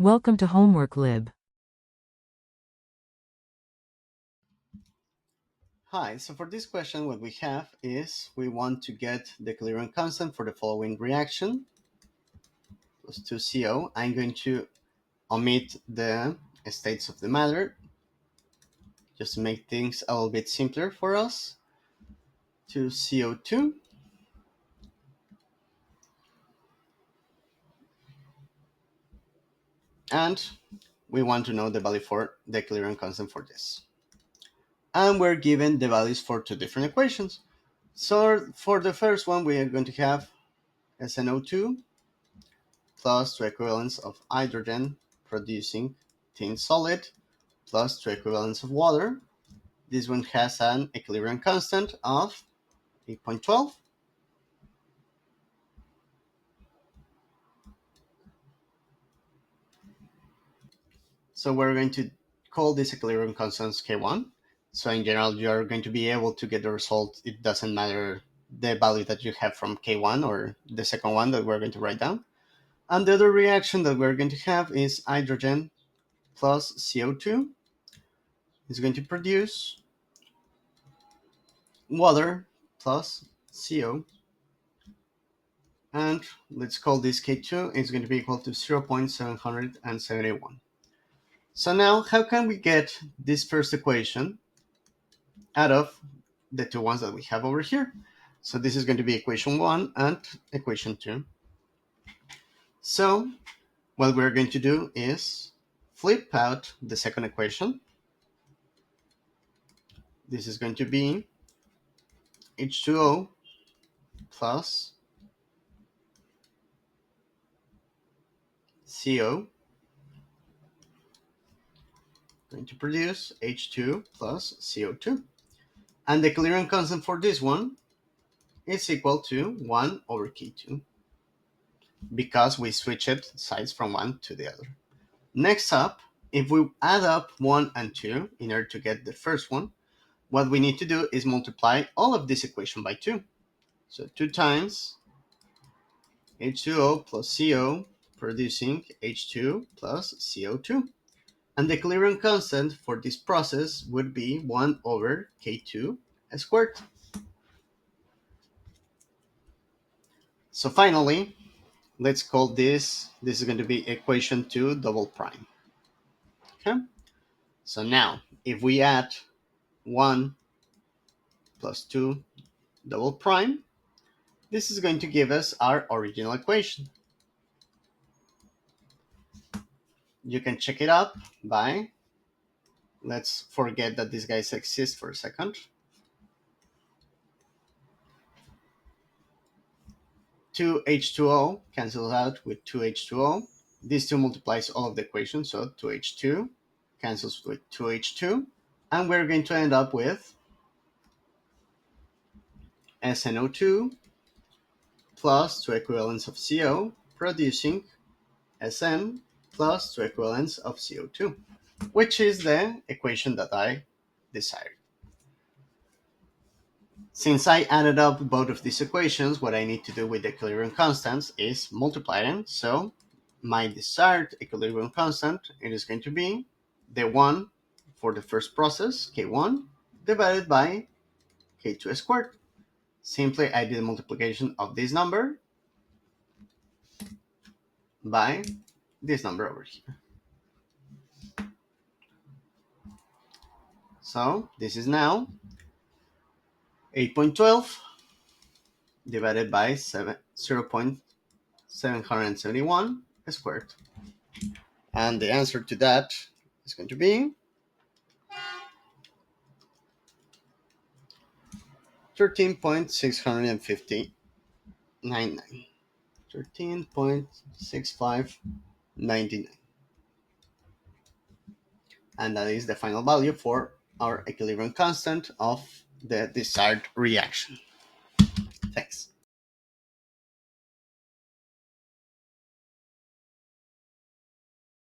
Welcome to Homework Lib. Hi, so for this question, what we have is we want to get the equilibrium constant for the following reaction, plus 2CO. I'm going to omit the states of the matter, just to make things a little bit simpler for us. 2CO2 and we want to know the value for the equilibrium constant for this. And we're given the values for two different equations. So for the first one, we are going to have SnO2 plus two equivalents of hydrogen producing thin solid plus two equivalents of water. This one has an equilibrium constant of 8.12. So we're going to call this equilibrium constant K1. So in general, you're going to be able to get the result. It doesn't matter the value that you have from K1 or the second one that we're going to write down. And the other reaction that we're going to have is hydrogen plus CO2 is going to produce water plus CO. And let's call this K2 is going to be equal to 0.771. So now how can we get this first equation out of the two ones that we have over here? So this is going to be equation 1 and equation 2. So what we're going to do is flip out the second equation. This is going to be H2O plus CO going to produce H2 plus CO2. And the equilibrium constant for this one is equal to 1 over K2 because we switched sides from one to the other. Next up, if we add up 1 and 2 in order to get the first one, what we need to do is multiply all of this equation by 2. So 2 times H2O plus CO producing H2 plus CO2. And the equilibrium constant for this process would be 1 over K2 squared. So finally, let's call this is going to be equation 2 double prime. Okay? So now, if we add 1 plus 2 double prime, this is going to give us our original equation. You can check it up by, let's forget that these guys exist for a second. 2H2O cancels out with 2H2O. This 2 multiplies all of the equations, so 2H2 cancels with 2H2. And we're going to end up with SnO2 plus 2 equivalents of CO producing Sn plus 2 equivalents of CO2, which is the equation that I desired. Since I added up both of these equations, what I need to do with the equilibrium constants is multiply them. So my desired equilibrium constant, it is going to be the one for the first process, K1, divided by K2 squared. Simply, I did a multiplication of this number by this number over here. So this is now 8.12 divided by 0.771 squared. And the answer to that is going to be 13.650 99. 13.6599. And that is the final value for our equilibrium constant of the desired reaction. Thanks.